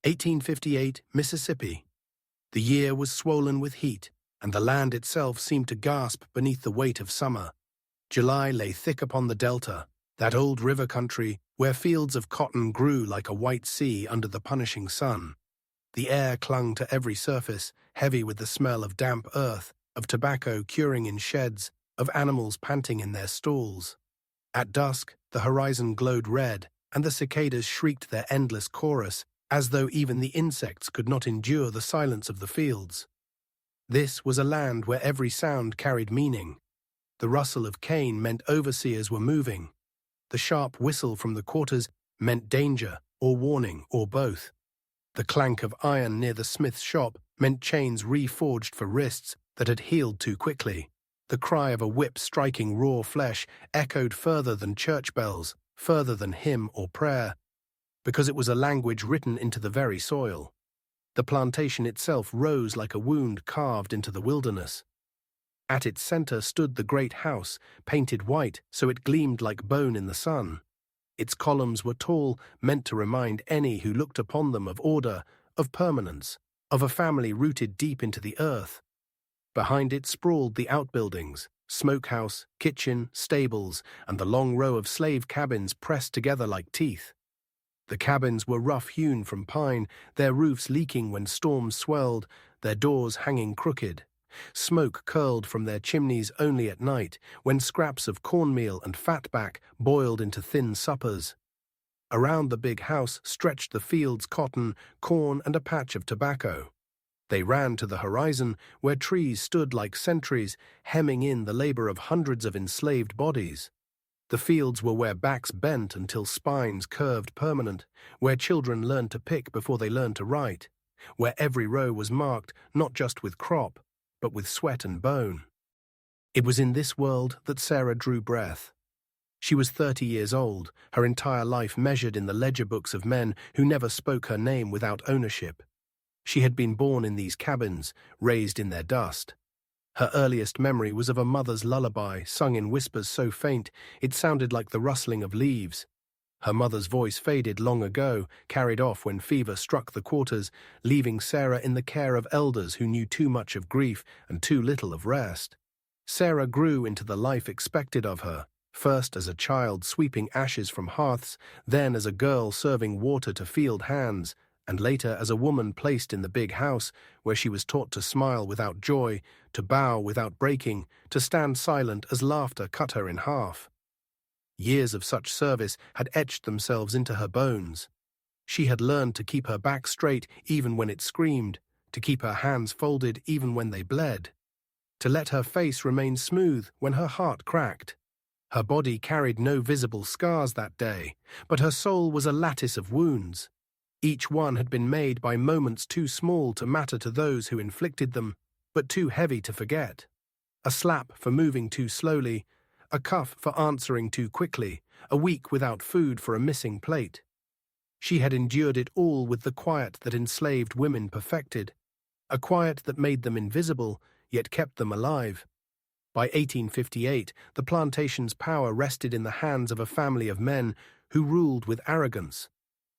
1858, Mississippi. The year was swollen with heat, and the land itself seemed to gasp beneath the weight of summer. July lay thick upon the delta, that old river country where fields of cotton grew like a white sea under the punishing sun. The air clung to every surface, heavy with the smell of damp earth, of tobacco curing in sheds, of animals panting in their stalls. At dusk, the horizon glowed red, and the cicadas shrieked their endless chorus, as though even the insects could not endure the silence of the fields. This was a land where every sound carried meaning. The rustle of cane meant overseers were moving. The sharp whistle from the quarters meant danger, or warning, or both. The clank of iron near the smith's shop meant chains reforged for wrists that had healed too quickly. The cry of a whip striking raw flesh echoed further than church bells, further than hymn or prayer, because it was a language written into the very soil. The plantation itself rose like a wound carved into the wilderness. At its center stood the great house, painted white so it gleamed like bone in the sun. Its columns were tall, meant to remind any who looked upon them of order, of permanence, of a family rooted deep into the earth. Behind it sprawled the outbuildings, smokehouse, kitchen, stables, and the long row of slave cabins pressed together like teeth. The cabins were rough-hewn from pine, their roofs leaking when storms swelled, their doors hanging crooked. Smoke curled from their chimneys only at night, when scraps of cornmeal and fatback boiled into thin suppers. Around the big house stretched the fields, cotton, corn, and a patch of tobacco. They ran to the horizon, where trees stood like sentries, hemming in the labor of hundreds of enslaved bodies. The fields were where backs bent until spines curved permanent, where children learned to pick before they learned to write, where every row was marked not just with crop, but with sweat and bone. It was in this world that Sarah drew breath. She was 30 years old, her entire life measured in the ledger books of men who never spoke her name without ownership. She had been born in these cabins, raised in their dust. Her earliest memory was of a mother's lullaby, sung in whispers so faint it sounded like the rustling of leaves. Her mother's voice faded long ago, carried off when fever struck the quarters, leaving Sarah in the care of elders who knew too much of grief and too little of rest. Sarah grew into the life expected of her, first as a child sweeping ashes from hearths, then as a girl serving water to field hands, and later as a woman placed in the big house where she was taught to smile without joy, to bow without breaking, to stand silent as laughter cut her in half. Years of such service had etched themselves into her bones. She had learned to keep her back straight even when it screamed, to keep her hands folded even when they bled, to let her face remain smooth when her heart cracked. Her body carried no visible scars that day, but her soul was a lattice of wounds. Each one had been made by moments too small to matter to those who inflicted them, but too heavy to forget. A slap for moving too slowly, a cuff for answering too quickly, a week without food for a missing plate. She had endured it all with the quiet that enslaved women perfected, a quiet that made them invisible, yet kept them alive. By 1858, the plantation's power rested in the hands of a family of men who ruled with arrogance.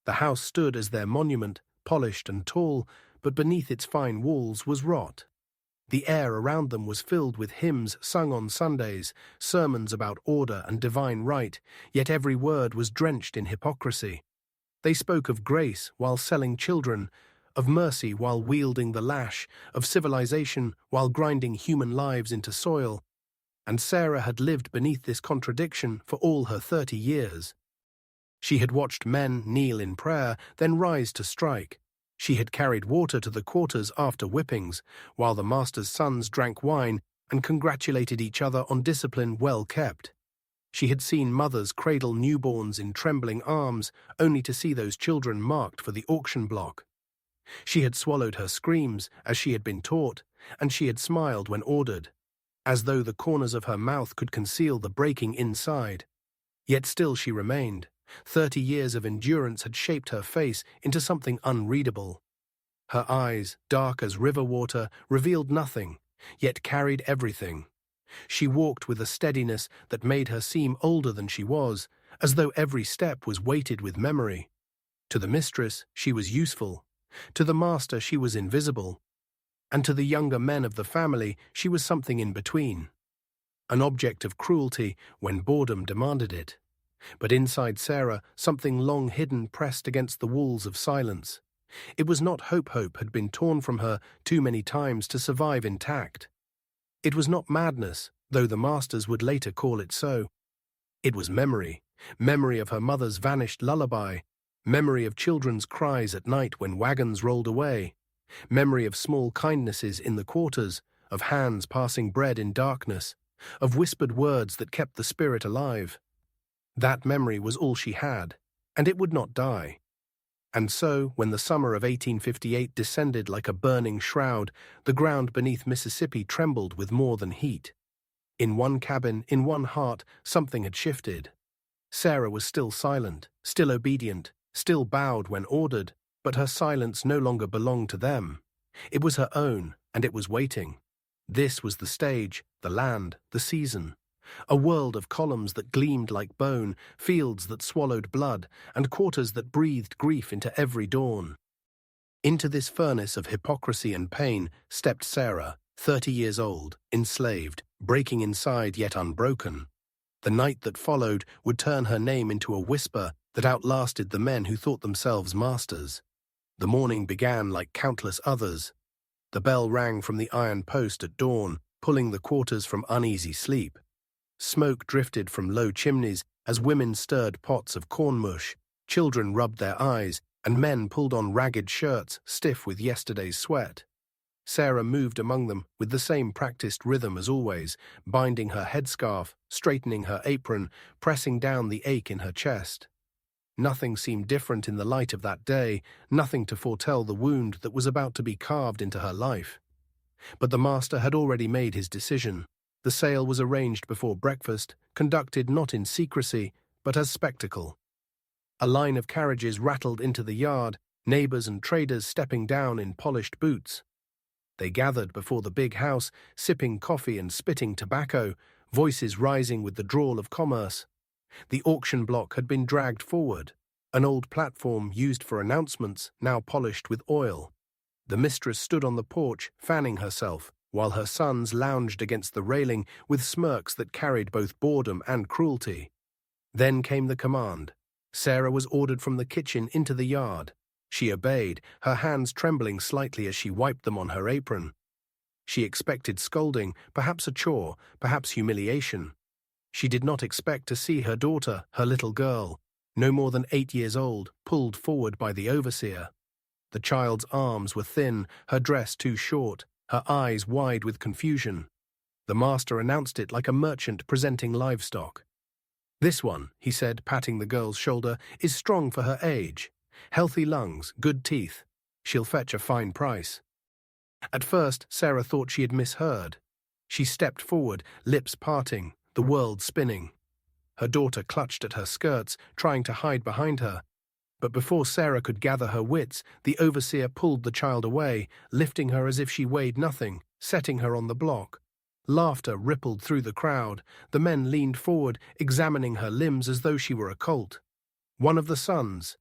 The house stood as their monument, polished and tall, but beneath its fine walls was rot. The air around them was filled with hymns sung on Sundays, sermons about order and divine right, yet every word was drenched in hypocrisy. They spoke of grace while selling children, of mercy while wielding the lash, of civilization while grinding human lives into soil, and Sarah had lived beneath this contradiction for all her 30 years. She had watched men kneel in prayer, then rise to strike. She had carried water to the quarters after whippings, while the master's sons drank wine and congratulated each other on discipline well kept. She had seen mothers cradle newborns in trembling arms, only to see those children marked for the auction block. She had swallowed her screams, as she had been taught, and she had smiled when ordered, as though the corners of her mouth could conceal the breaking inside. Yet still she remained. 30 years of endurance had shaped her face into something unreadable. Her eyes, dark as river water, revealed nothing, yet carried everything. She walked with a steadiness that made her seem older than she was, as though every step was weighted with memory. To the mistress, she was useful. To the master she was invisible, and to the younger men of the family she was something in between. An object of cruelty when boredom demanded it. But inside Sarah, something long hidden pressed against the walls of silence. It was not hope had been torn from her too many times to survive intact. It was not madness, though the masters would later call it so. It was memory, memory of her mother's vanished lullaby, memory of children's cries at night when wagons rolled away, memory of small kindnesses in the quarters, of hands passing bread in darkness, of whispered words that kept the spirit alive. That memory was all she had, and it would not die. And so, when the summer of 1858 descended like a burning shroud, the ground beneath Mississippi trembled with more than heat. In one cabin, in one heart, something had shifted. Sarah was still silent, still obedient, still bowed when ordered, but her silence no longer belonged to them. It was her own, and it was waiting. This was the stage, the land, the season. A world of columns that gleamed like bone, fields that swallowed blood, and quarters that breathed grief into every dawn. Into this furnace of hypocrisy and pain stepped Sarah, 30 years old, enslaved, breaking inside yet unbroken. The night that followed would turn her name into a whisper that outlasted the men who thought themselves masters. The morning began like countless others. The bell rang from the iron post at dawn, pulling the quarters from uneasy sleep. Smoke drifted from low chimneys as women stirred pots of corn mush, children rubbed their eyes, and men pulled on ragged shirts stiff with yesterday's sweat. Sarah moved among them with the same practiced rhythm as always, binding her headscarf, straightening her apron, pressing down the ache in her chest. Nothing seemed different in the light of that day, nothing to foretell the wound that was about to be carved into her life. But the master had already made his decision. The sale was arranged before breakfast, conducted not in secrecy, but as spectacle. A line of carriages rattled into the yard, neighbors and traders stepping down in polished boots. They gathered before the big house, sipping coffee and spitting tobacco, voices rising with the drawl of commerce. The auction block had been dragged forward, an old platform used for announcements, now polished with oil. The mistress stood on the porch, fanning herself, while her sons lounged against the railing with smirks that carried both boredom and cruelty. Then came the command. Sarah was ordered from the kitchen into the yard. She obeyed, her hands trembling slightly as she wiped them on her apron. She expected scolding, perhaps a chore, perhaps humiliation. She did not expect to see her daughter, her little girl, no more than 8 years old, pulled forward by the overseer. The child's arms were thin, her dress too short, her eyes wide with confusion. The master announced it like a merchant presenting livestock. "This one," he said, patting the girl's shoulder, "is strong for her age. Healthy lungs, good teeth. She'll fetch a fine price." At first, Sarah thought she had misheard. She stepped forward, lips parting, the world spinning. Her daughter clutched at her skirts, trying to hide behind her. But before Sarah could gather her wits, the overseer pulled the child away, lifting her as if she weighed nothing, setting her on the block. Laughter rippled through the crowd. The men leaned forward, examining her limbs as though she were a colt. One of the sons,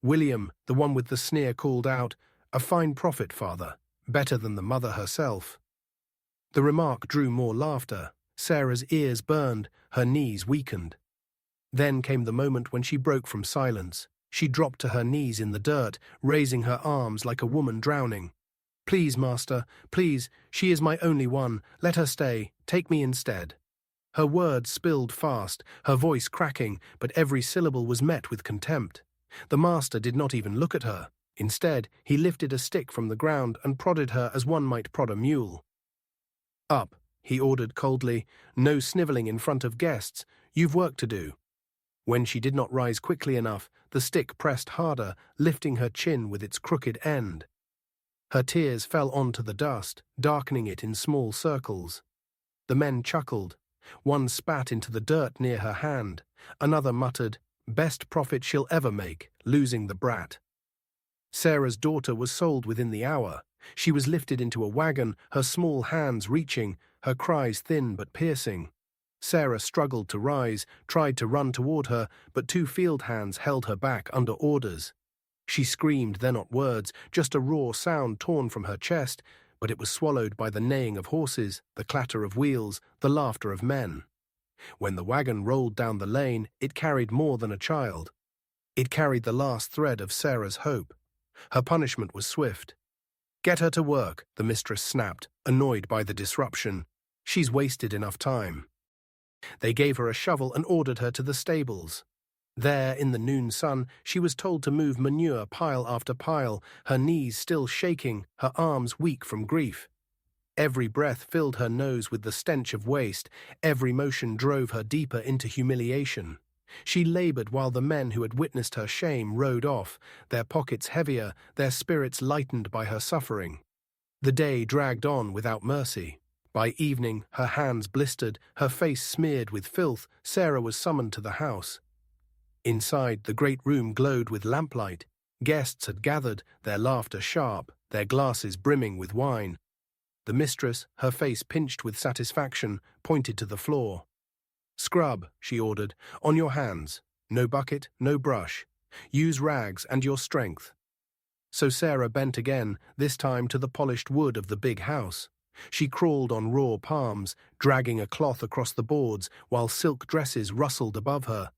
William, the one with the sneer, called out, "A fine prophet, father, better than the mother herself." The remark drew more laughter. Sarah's ears burned, her knees weakened. Then came the moment when she broke from silence. She dropped to her knees in the dirt, raising her arms like a woman drowning. "Please, master, please, she is my only one. Let her stay. Take me instead." Her words spilled fast, her voice cracking, but every syllable was met with contempt. The master did not even look at her. Instead, he lifted a stick from the ground and prodded her as one might prod a mule. "Up," he ordered coldly. "No snivelling in front of guests. You've work to do." When she did not rise quickly enough, the stick pressed harder, lifting her chin with its crooked end. Her tears fell onto the dust, darkening it in small circles. The men chuckled. One spat into the dirt near her hand. Another muttered, "Best profit she'll ever make, losing the brat." Sarah's daughter was sold within the hour. She was lifted into a wagon, her small hands reaching, her cries thin but piercing. Sarah struggled to rise, tried to run toward her, but 2 field hands held her back under orders. She screamed, they're not words, just a raw sound torn from her chest, but it was swallowed by the neighing of horses, the clatter of wheels, the laughter of men. When the wagon rolled down the lane, it carried more than a child. It carried the last thread of Sarah's hope. Her punishment was swift. Get her to work, the mistress snapped, annoyed by the disruption. She's wasted enough time. They gave her a shovel and ordered her to the stables. There, in the noon sun, she was told to move manure pile after pile, her knees still shaking, her arms weak from grief. Every breath filled her nose with the stench of waste, every motion drove her deeper into humiliation. She labored while the men who had witnessed her shame rode off, their pockets heavier, their spirits lightened by her suffering. The day dragged on without mercy. By evening, her hands blistered, her face smeared with filth, Sarah was summoned to the house. Inside, the great room glowed with lamplight. Guests had gathered, their laughter sharp, their glasses brimming with wine. The mistress, her face pinched with satisfaction, pointed to the floor. Scrub, she ordered, on your hands. No bucket, no brush. Use rags and your strength. So Sarah bent again, this time to the polished wood of the big house. She crawled on raw palms, dragging a cloth across the boards while silk dresses rustled above her.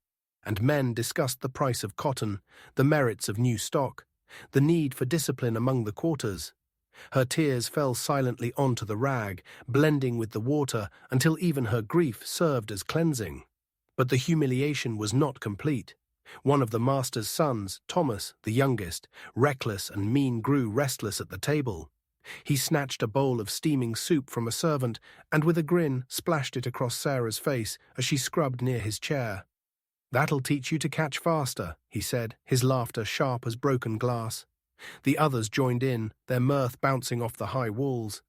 And men discussed the price of cotton, the merits of new stock, the need for discipline among the quarters. Her tears fell silently onto the rag, blending with the water until even her grief served as cleansing. But the humiliation was not complete. One of the master's sons, Thomas, the youngest, reckless and mean, grew restless at the table. He snatched a bowl of steaming soup from a servant and with a grin splashed it across Sarah's face as she scrubbed near his chair. "That'll teach you to catch faster," he said, his laughter sharp as broken glass. The others joined in, their mirth bouncing off the high walls.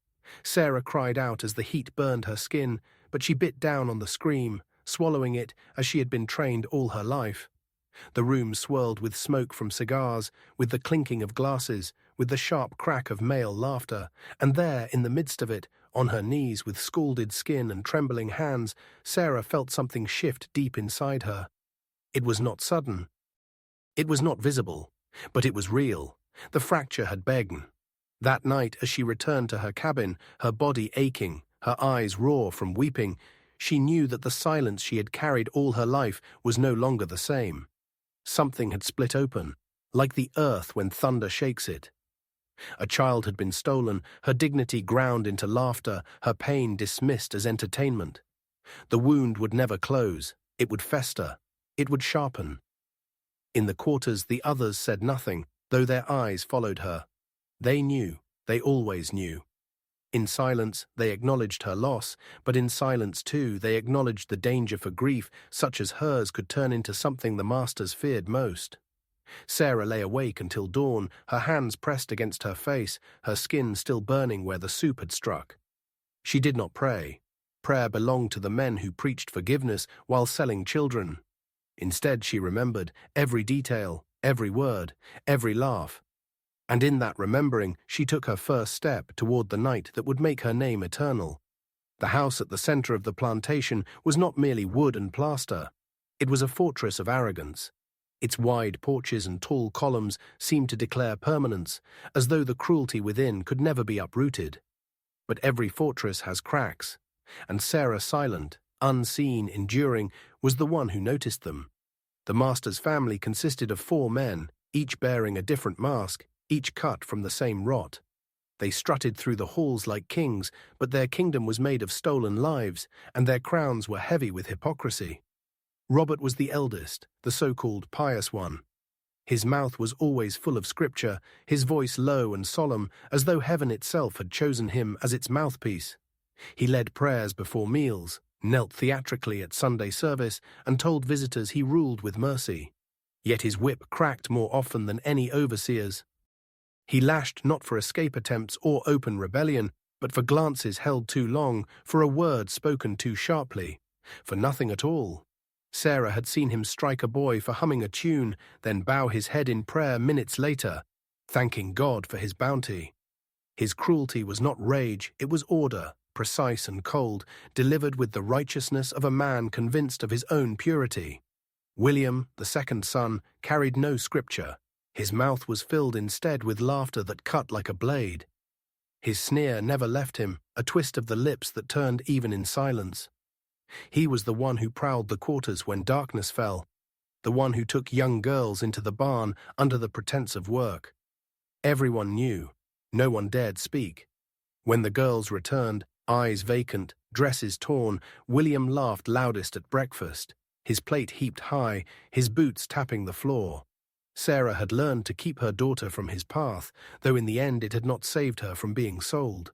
Sarah cried out as the heat burned her skin, but she bit down on the scream, swallowing it as she had been trained all her life. The room swirled with smoke from cigars, with the clinking of glasses, with the sharp crack of male laughter, and there, in the midst of it, on her knees with scalded skin and trembling hands, Sarah felt something shift deep inside her. It was not sudden. It was not visible, but it was real. The fracture had begun. That night, as she returned to her cabin, her body aching, her eyes raw from weeping, she knew that the silence she had carried all her life was no longer the same. Something had split open, like the earth when thunder shakes it. A child had been stolen, her dignity ground into laughter, her pain dismissed as entertainment. The wound would never close. It would fester. It would sharpen. In the quarters, the others said nothing, though their eyes followed her. They knew. They always knew. In silence, they acknowledged her loss, but in silence, too, they acknowledged the danger for grief, such as hers could turn into something the masters feared most. Sarah lay awake until dawn, her hands pressed against her face, her skin still burning where the soup had struck. She did not pray. Prayer belonged to the men who preached forgiveness while selling children. Instead, she remembered every detail, every word, every laugh. And in that remembering, she took her first step toward the night that would make her name eternal. The house at the center of the plantation was not merely wood and plaster. It was a fortress of arrogance. Its wide porches and tall columns seemed to declare permanence, as though the cruelty within could never be uprooted. But every fortress has cracks, and Sarah, silent, unseen, enduring, was the one who noticed them. The master's family consisted of 4 men, each bearing a different mask, each cut from the same rot. They strutted through the halls like kings, but their kingdom was made of stolen lives, and their crowns were heavy with hypocrisy. Robert was the eldest, the so-called pious one. His mouth was always full of scripture, his voice low and solemn, as though heaven itself had chosen him as its mouthpiece. He led prayers before meals, knelt theatrically at Sunday service, and told visitors he ruled with mercy. Yet his whip cracked more often than any overseer's. He lashed not for escape attempts or open rebellion, but for glances held too long, for a word spoken too sharply, for nothing at all. Sarah had seen him strike a boy for humming a tune, then bow his head in prayer minutes later, thanking God for his bounty. His cruelty was not rage, it was order, precise and cold, delivered with the righteousness of a man convinced of his own purity. William, the second son, carried no scripture. His mouth was filled instead with laughter that cut like a blade. His sneer never left him, a twist of the lips that turned even in silence. He was the one who prowled the quarters when darkness fell, the one who took young girls into the barn under the pretense of work. Everyone knew. No one dared speak. When the girls returned, eyes vacant, dresses torn, William laughed loudest at breakfast, his plate heaped high, his boots tapping the floor. Sarah had learned to keep her daughter from his path, though in the end it had not saved her from being sold.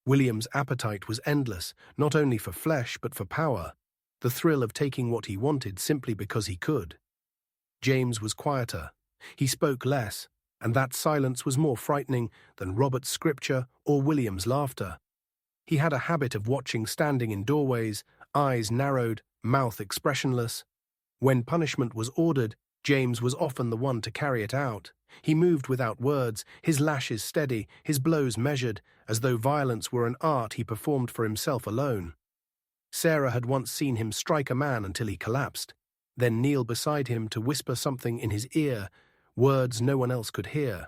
William's appetite was endless, not only for flesh but for power, the thrill of taking what he wanted simply because he could. James was quieter. He spoke less, and that silence was more frightening than Robert's scripture or William's laughter. He had a habit of watching standing in doorways, eyes narrowed, mouth expressionless. When punishment was ordered, James was often the one to carry it out. He moved without words, his lashes steady, his blows measured, as though violence were an art he performed for himself alone. Sarah had once seen him strike a man until he collapsed, then kneel beside him to whisper something in his ear, words no one else could hear.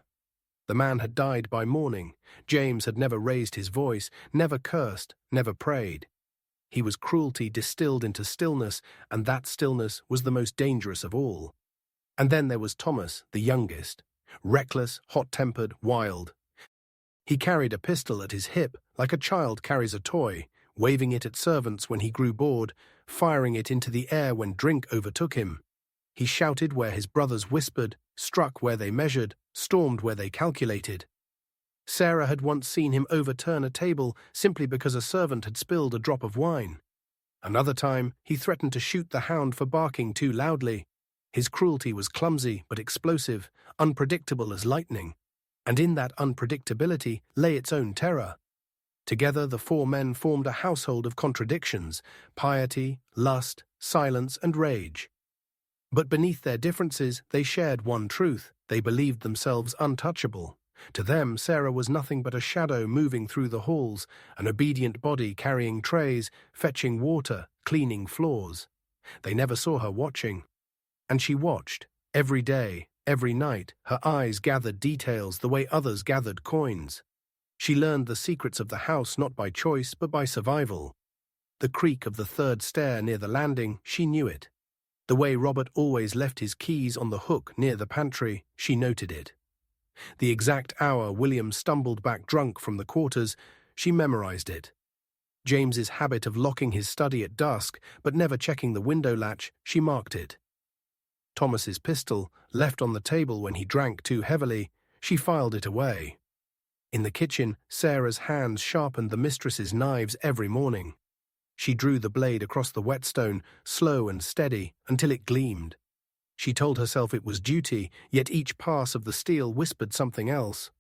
The man had died by morning. James had never raised his voice, never cursed, never prayed. He was cruelty distilled into stillness, and that stillness was the most dangerous of all. And then there was Thomas, the youngest, reckless, hot-tempered, wild. He carried a pistol at his hip like a child carries a toy, waving it at servants when he grew bored, firing it into the air when drink overtook him. He shouted where his brothers whispered, struck where they measured, stormed where they calculated. Sarah had once seen him overturn a table simply because a servant had spilled a drop of wine. Another time, he threatened to shoot the hound for barking too loudly. His cruelty was clumsy but explosive, unpredictable as lightning, and in that unpredictability lay its own terror. Together the four men formed a household of contradictions, piety, lust, silence, and rage. But beneath their differences, they shared one truth: they believed themselves untouchable. To them, Sarah was nothing but a shadow moving through the halls, an obedient body carrying trays, fetching water, cleaning floors. They never saw her watching. And she watched, every day, every night, her eyes gathered details the way others gathered coins. She learned the secrets of the house not by choice but by survival. The creak of the third stair near the landing, she knew it. The way Robert always left his keys on the hook near the pantry, she noted it. The exact hour William stumbled back drunk from the quarters, she memorized it. James's habit of locking his study at dusk but never checking the window latch, she marked it. Thomas's pistol, left on the table when he drank too heavily, she filed it away. In the kitchen, Sarah's hands sharpened the mistress's knives every morning. She drew the blade across the whetstone, slow and steady, until it gleamed. She told herself it was duty, yet each pass of the steel whispered something else.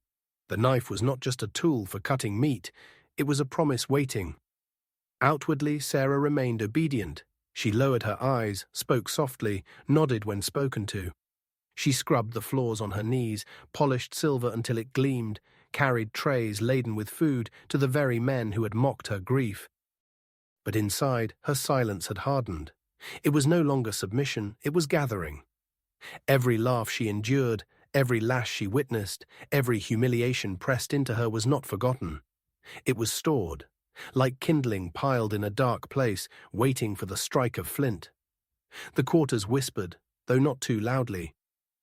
The knife was not just a tool for cutting meat, it was a promise waiting. Outwardly, Sarah remained obedient. She lowered her eyes, spoke softly, nodded when spoken to. She scrubbed the floors on her knees, polished silver until it gleamed, carried trays laden with food to the very men who had mocked her grief. But inside, her silence had hardened. It was no longer submission, it was gathering. Every laugh she endured, every lash she witnessed, every humiliation pressed into her was not forgotten. It was stored, like kindling piled in a dark place, waiting for the strike of flint. The quarters whispered, though not too loudly.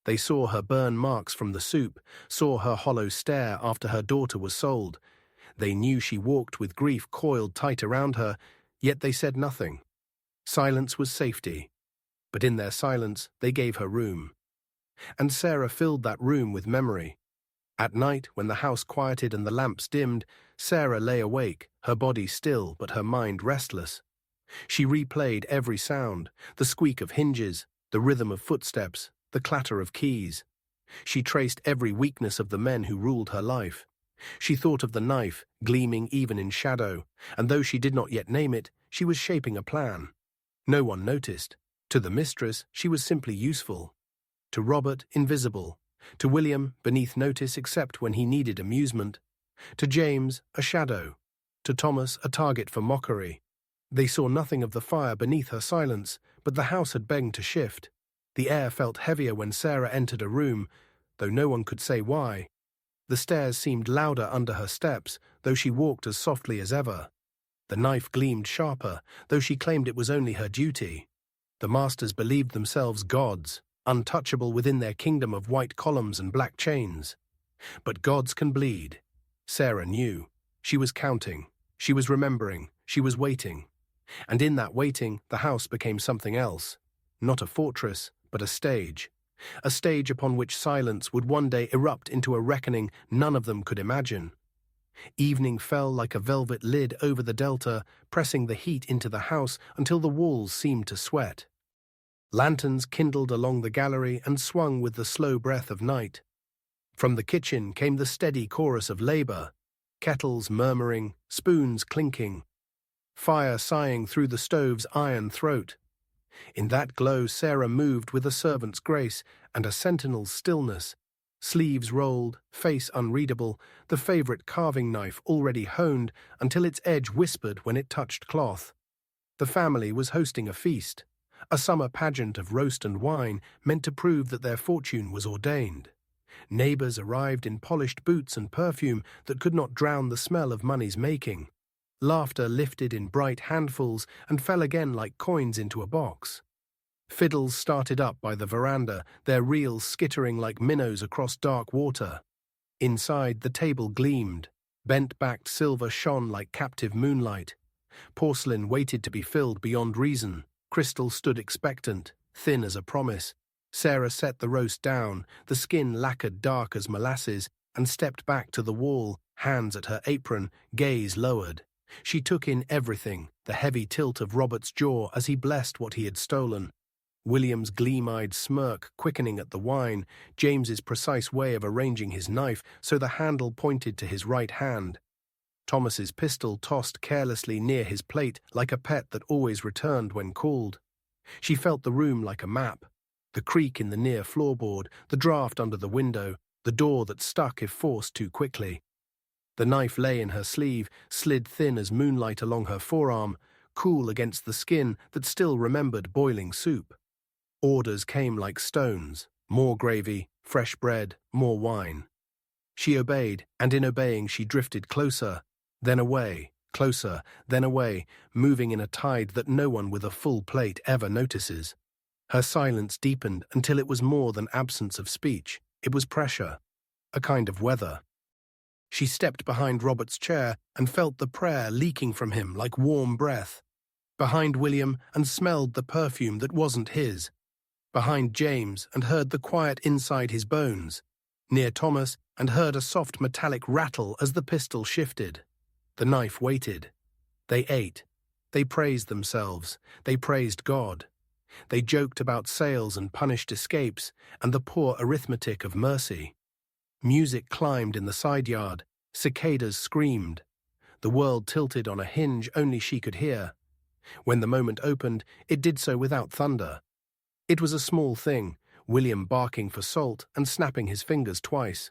They saw her burn marks from the soup, saw her hollow stare after her daughter was sold. They knew she walked with grief coiled tight around her, yet they said nothing. Silence was safety, but in their silence they gave her room. And Sarah filled that room with memory. At night, when the house quieted and the lamps dimmed, Sarah lay awake, her body still but her mind restless. She replayed every sound, the squeak of hinges, the rhythm of footsteps, the clatter of keys. She traced every weakness of the men who ruled her life. She thought of the knife, gleaming even in shadow, and though she did not yet name it, she was shaping a plan. No one noticed. To the mistress, she was simply useful. To Robert, invisible. To William, beneath notice except when he needed amusement. To James, a shadow. To Thomas, a target for mockery. They saw nothing of the fire beneath her silence, but the house had begun to shift. The air felt heavier when Sarah entered a room, though no one could say why. The stairs seemed louder under her steps, though she walked as softly as ever. The knife gleamed sharper, though she claimed it was only her duty. The masters believed themselves gods, untouchable within their kingdom of white columns and black chains. But gods can bleed. Sarah knew. She was counting. She was remembering. She was waiting. And in that waiting, the house became something else. Not a fortress, but a stage. A stage upon which silence would one day erupt into a reckoning none of them could imagine. Evening fell like a velvet lid over the delta, pressing the heat into the house until the walls seemed to sweat. Lanterns kindled along the gallery and swung with the slow breath of night. From the kitchen came the steady chorus of labor, kettles murmuring, spoons clinking, fire sighing through the stove's iron throat. In that glow Sarah moved with a servant's grace and a sentinel's stillness, sleeves rolled, face unreadable, the favorite carving knife already honed until its edge whispered when it touched cloth. The family was hosting a feast, a summer pageant of roast and wine meant to prove that their fortune was ordained. Neighbors arrived in polished boots and perfume that could not drown the smell of money's making. Laughter lifted in bright handfuls and fell again like coins into a box. Fiddles started up by the veranda, their reels skittering like minnows across dark water. Inside, the table gleamed. Bent-backed silver shone like captive moonlight. Porcelain waited to be filled beyond reason. Crystal stood expectant, thin as a promise. Sarah set the roast down, the skin lacquered dark as molasses, and stepped back to the wall, hands at her apron, gaze lowered. She took in everything, the heavy tilt of Robert's jaw as he blessed what he had stolen. William's gleam-eyed smirk quickening at the wine, James's precise way of arranging his knife so the handle pointed to his right hand. Thomas's pistol tossed carelessly near his plate like a pet that always returned when called. She felt the room like a map. The creak in the near floorboard, the draft under the window, the door that stuck if forced too quickly. The knife lay in her sleeve, slid thin as moonlight along her forearm, cool against the skin that still remembered boiling soup. Orders came like stones, more gravy, fresh bread, more wine. She obeyed, and in obeying she drifted closer, then away, closer, then away, moving in a tide that no one with a full plate ever notices. Her silence deepened until it was more than absence of speech. It was pressure, a kind of weather. She stepped behind Robert's chair and felt the prayer leaking from him like warm breath. Behind William and smelled the perfume that wasn't his. Behind James and heard the quiet inside his bones. Near Thomas and heard a soft metallic rattle as the pistol shifted. The knife waited. They ate. They praised themselves. They praised God. They joked about sales and punished escapes and the poor arithmetic of mercy. Music climbed in the side yard. Cicadas screamed. The world tilted on a hinge only she could hear. When the moment opened, it did so without thunder. It was a small thing, William barking for salt and snapping his fingers twice.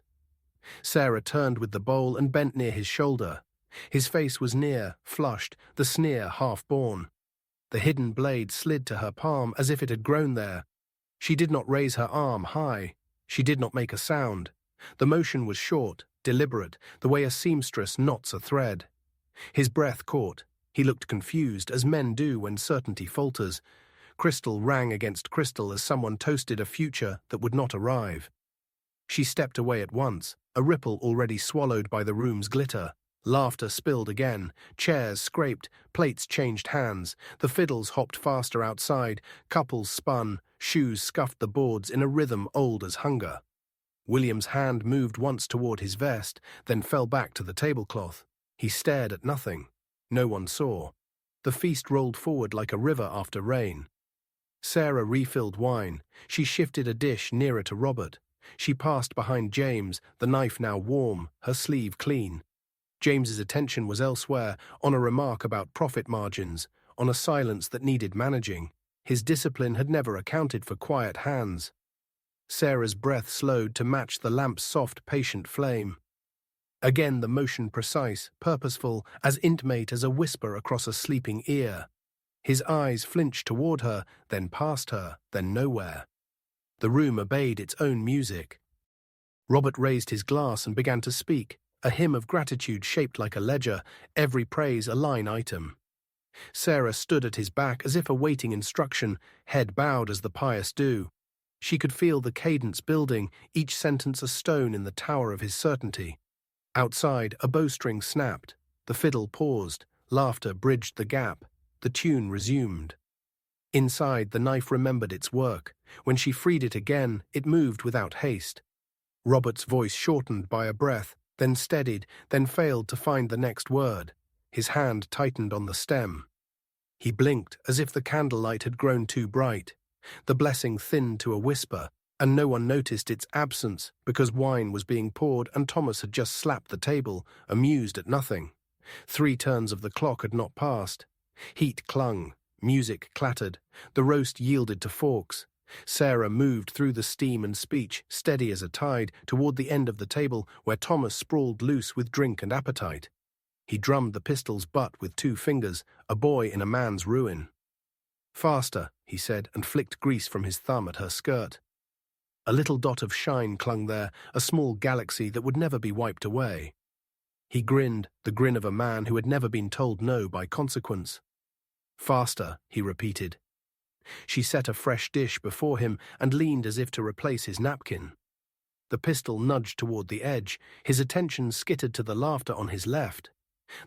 Sarah turned with the bowl and bent near his shoulder. His face was near, flushed, the sneer half-born. The hidden blade slid to her palm as if it had grown there. She did not raise her arm high. She did not make a sound. The motion was short, deliberate, the way a seamstress knots a thread. His breath caught. He looked confused, as men do when certainty falters. Crystal rang against crystal as someone toasted a future that would not arrive. She stepped away at once, a ripple already swallowed by the room's glitter. Laughter spilled again, chairs scraped, plates changed hands, the fiddles hopped faster outside, couples spun, shoes scuffed the boards in a rhythm old as hunger. William's hand moved once toward his vest, then fell back to the tablecloth. He stared at nothing. No one saw. The feast rolled forward like a river after rain. Sarah refilled wine. She shifted a dish nearer to Robert. She passed behind James, the knife now warm, her sleeve clean. James's attention was elsewhere, on a remark about profit margins, on a silence that needed managing. His discipline had never accounted for quiet hands. Sarah's breath slowed to match the lamp's soft, patient flame. Again the motion precise, purposeful, as intimate as a whisper across a sleeping ear. His eyes flinched toward her, then past her, then nowhere. The room obeyed its own music. Robert raised his glass and began to speak, a hymn of gratitude shaped like a ledger, every praise a line item. Sarah stood at his back as if awaiting instruction, head bowed as the pious do. She could feel the cadence building, each sentence a stone in the tower of his certainty. Outside, a bowstring snapped. The fiddle paused. Laughter bridged the gap. The tune resumed. Inside, the knife remembered its work. When she freed it again, it moved without haste. Robert's voice shortened by a breath, then steadied, then failed to find the next word. His hand tightened on the stem. He blinked as if the candlelight had grown too bright. The blessing thinned to a whisper, and no one noticed its absence because wine was being poured and Thomas had just slapped the table, amused at nothing. 3 turns of the clock had not passed. Heat clung, music clattered, the roast yielded to forks. Sarah moved through the steam and speech, steady as a tide, toward the end of the table where Thomas sprawled loose with drink and appetite. He drummed the pistol's butt with 2 fingers, a boy in a man's ruin. "Faster," he said, and flicked grease from his thumb at her skirt. A little dot of shine clung there, a small galaxy that would never be wiped away. He grinned, the grin of a man who had never been told no by consequence. "Faster," he repeated. She set a fresh dish before him and leaned as if to replace his napkin. The pistol nudged toward the edge, his attention skittered to the laughter on his left.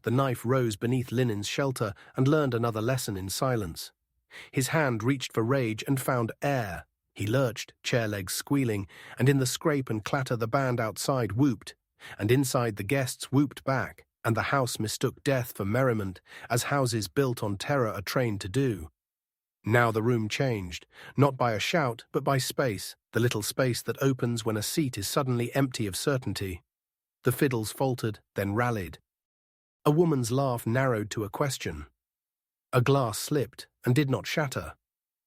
The knife rose beneath linen's shelter and learned another lesson in silence. His hand reached for rage and found air. He lurched, chair legs squealing, and in the scrape and clatter the band outside whooped, and inside the guests whooped back, and the house mistook death for merriment, as houses built on terror are trained to do. Now the room changed, not by a shout, but by space, the little space that opens when a seat is suddenly empty of certainty. The fiddles faltered, then rallied. A woman's laugh narrowed to a question. A glass slipped and did not shatter.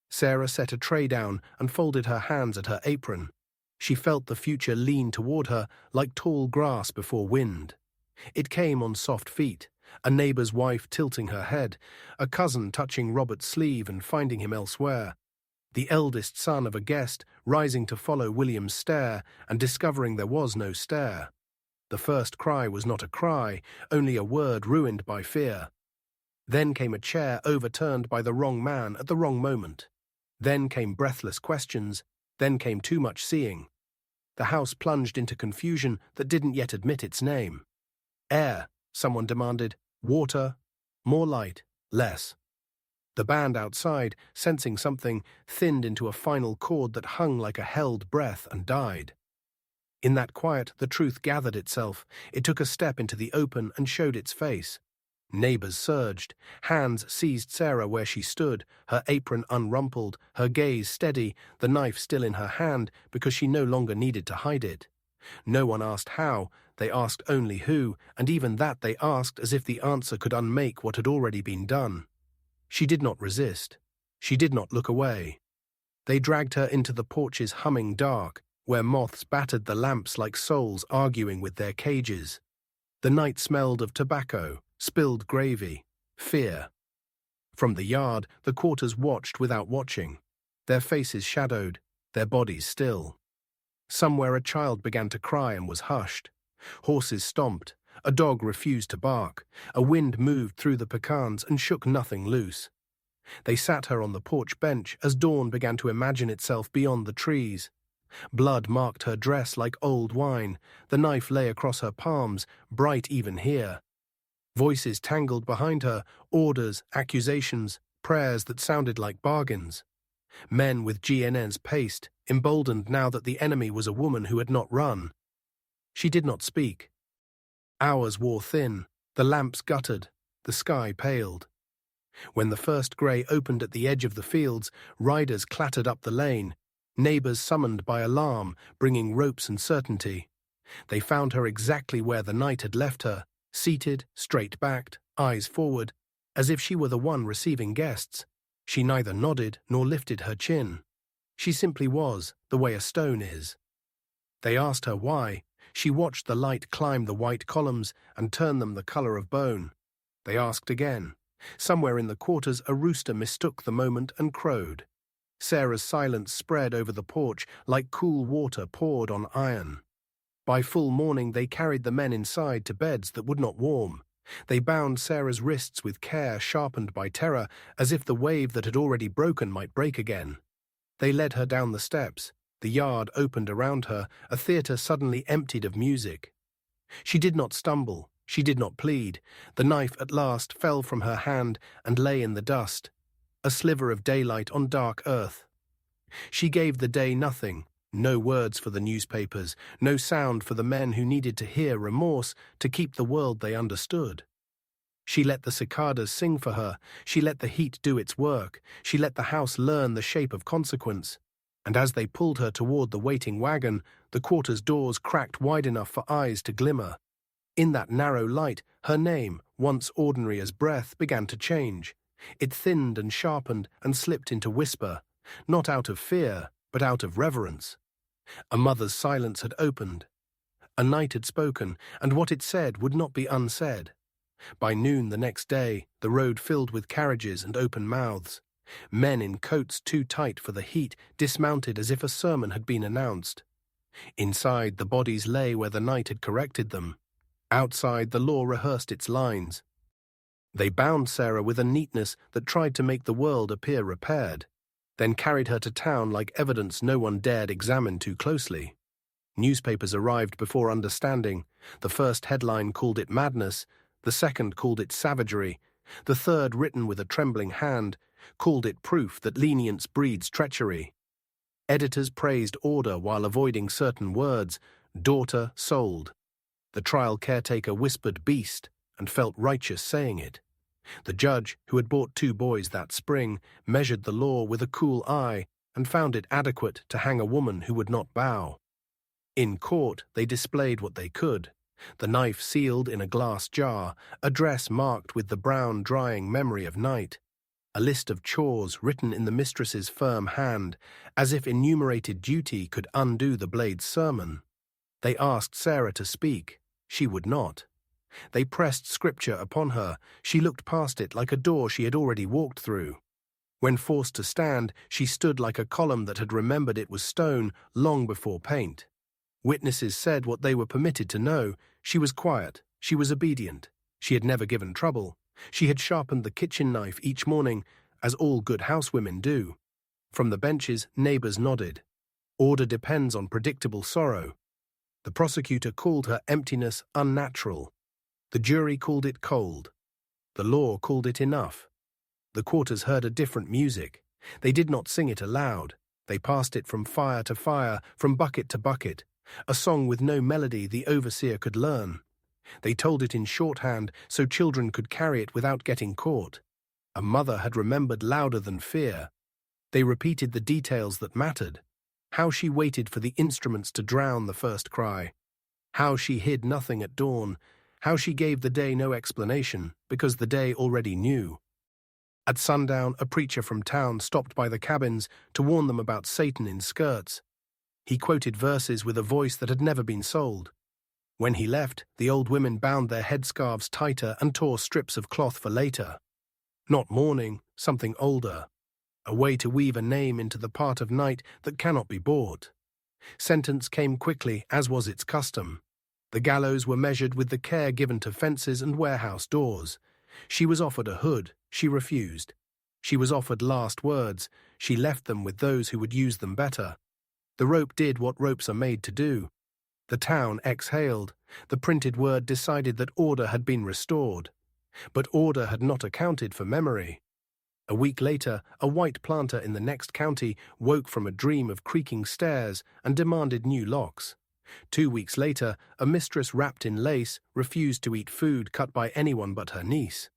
Sarah set a tray down and folded her hands at her apron. She felt the future lean toward her like tall grass before wind. It came on soft feet, a neighbor's wife tilting her head, a cousin touching Robert's sleeve and finding him elsewhere, the eldest son of a guest rising to follow William's stare and discovering there was no stare. The first cry was not a cry, only a word ruined by fear. Then came a chair overturned by the wrong man at the wrong moment. Then came breathless questions. Then came too much seeing. The house plunged into confusion that didn't yet admit its name. "Air," someone demanded. "Water." More light. Less. The band outside, sensing something, thinned into a final chord that hung like a held breath and died. In that quiet, the truth gathered itself. It took a step into the open and showed its face. Neighbors surged. Hands seized Sarah where she stood, her apron unrumpled, her gaze steady, the knife still in her hand because she no longer needed to hide it. No one asked how, they asked only who, and even that they asked as if the answer could unmake what had already been done. She did not resist. She did not look away. They dragged her into the porch's humming dark, where moths battered the lamps like souls arguing with their cages. The night smelled of tobacco, spilled gravy, fear. From the yard, the quarters watched without watching, their faces shadowed, their bodies still. Somewhere a child began to cry and was hushed. Horses stomped, a dog refused to bark, a wind moved through the pecans and shook nothing loose. They sat her on the porch bench as dawn began to imagine itself beyond the trees. Blood marked her dress like old wine, the knife lay across her palms, bright even here. Voices tangled behind her, orders, accusations, prayers that sounded like bargains. Men with GNN's paced, emboldened now that the enemy was a woman who had not run. She did not speak. Hours wore thin, the lamps guttered, the sky paled. When the first grey opened at the edge of the fields, riders clattered up the lane, neighbors summoned by alarm, bringing ropes and certainty. They found her exactly where the night had left her, seated, straight-backed, eyes forward, as if she were the one receiving guests. She neither nodded nor lifted her chin. She simply was, the way a stone is. They asked her why. She watched the light climb the white columns and turn them the color of bone. They asked again. Somewhere in the quarters a rooster mistook the moment and crowed. Sarah's silence spread over the porch like cool water poured on iron. By full morning they carried the men inside to beds that would not warm. They bound Sarah's wrists with care sharpened by terror, as if the wave that had already broken might break again. They led her down the steps. The yard opened around her, a theatre suddenly emptied of music. She did not stumble, she did not plead. The knife at last fell from her hand and lay in the dust, a sliver of daylight on dark earth. She gave the day nothing, no words for the newspapers, no sound for the men who needed to hear remorse to keep the world they understood. She let the cicadas sing for her, she let the heat do its work, she let the house learn the shape of consequence. And as they pulled her toward the waiting wagon, the quarter's doors cracked wide enough for eyes to glimmer. In that narrow light, her name, once ordinary as breath, began to change. It thinned and sharpened and slipped into whisper, not out of fear, but out of reverence. A mother's silence had opened. A night had spoken, and what it said would not be unsaid. By noon the next day, the road filled with carriages and open mouths. Men in coats too tight for the heat dismounted as if a sermon had been announced. Inside, the bodies lay where the night had corrected them. Outside, the law rehearsed its lines. They bound Sarah with a neatness that tried to make the world appear repaired, then carried her to town like evidence no one dared examine too closely. Newspapers arrived before understanding. The first headline called it madness, the second called it savagery, the third, written with a trembling hand, called it proof that lenience breeds treachery. Editors praised order while avoiding certain words. Daughter sold. The trial caretaker whispered beast and felt righteous saying it. The judge, who had bought 2 boys that spring, measured the law with a cool eye and found it adequate to hang a woman who would not bow. In court, they displayed what they could. The knife sealed in a glass jar, a dress marked with the brown drying memory of night, a list of chores written in the mistress's firm hand, as if enumerated duty could undo the blade's sermon. They asked Sarah to speak. She would not. They pressed scripture upon her. She looked past it like a door she had already walked through. When forced to stand, she stood like a column that had remembered it was stone long before paint. Witnesses said what they were permitted to know. She was quiet. She was obedient. She had never given trouble. She had sharpened the kitchen knife each morning, as all good housewomen do. From the benches, neighbors nodded. Order depends on predictable sorrow. The prosecutor called her emptiness unnatural. The jury called it cold. The law called it enough. The quarters heard a different music. They did not sing it aloud. They passed it from fire to fire, from bucket to bucket, a song with no melody the overseer could learn. They told it in shorthand so children could carry it without getting caught. A mother had remembered louder than fear. They repeated the details that mattered. How she waited for the instruments to drown the first cry. How she hid nothing at dawn. How she gave the day no explanation, because the day already knew. At sundown, a preacher from town stopped by the cabins to warn them about Satan in skirts. He quoted verses with a voice that had never been sold. When he left, the old women bound their headscarves tighter and tore strips of cloth for later. Not mourning, something older. A way to weave a name into the part of night that cannot be bought. Sentence came quickly, as was its custom. The gallows were measured with the care given to fences and warehouse doors. She was offered a hood. She refused. She was offered last words. She left them with those who would use them better. The rope did what ropes are made to do. The town exhaled. The printed word decided that order had been restored. But order had not accounted for memory. A week later, a white planter in the next county woke from a dream of creaking stairs and demanded new locks. 2 weeks later, a mistress wrapped in lace refused to eat food cut by anyone but her niece.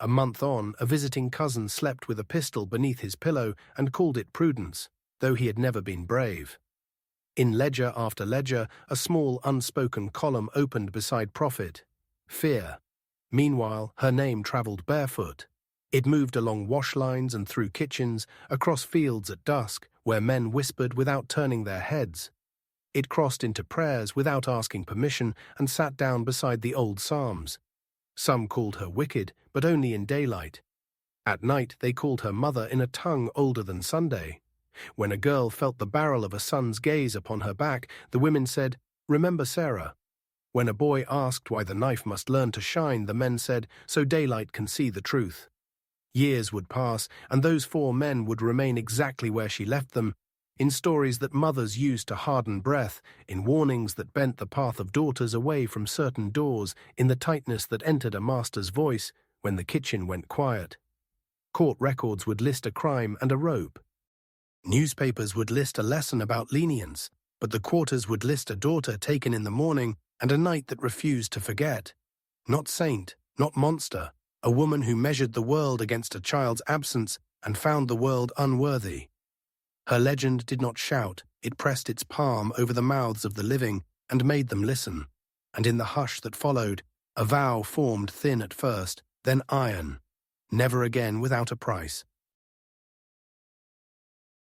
A month on, a visiting cousin slept with a pistol beneath his pillow and called it prudence, though he had never been brave. In ledger after ledger, a small unspoken column opened beside profit. Fear. Meanwhile, her name travelled barefoot. It moved along wash lines and through kitchens, across fields at dusk, where men whispered without turning their heads. It crossed into prayers without asking permission and sat down beside the old psalms. Some called her wicked, but only in daylight. At night they called her mother in a tongue older than Sunday. When a girl felt the barrel of a son's gaze upon her back, the women said, Remember Sarah? When a boy asked why the knife must learn to shine, the men said, so daylight can see the truth. Years would pass, and those 4 men would remain exactly where she left them, in stories that mothers used to harden breath, in warnings that bent the path of daughters away from certain doors, in the tightness that entered a master's voice when the kitchen went quiet. Court records would list a crime and a rope. Newspapers would list a lesson about lenience, but the quarters would list a daughter taken in the morning and a night that refused to forget. Not saint, not monster, a woman who measured the world against a child's absence and found the world unworthy. Her legend did not shout, it pressed its palm over the mouths of the living and made them listen. And in the hush that followed, a vow formed thin at first, then iron, never again without a price.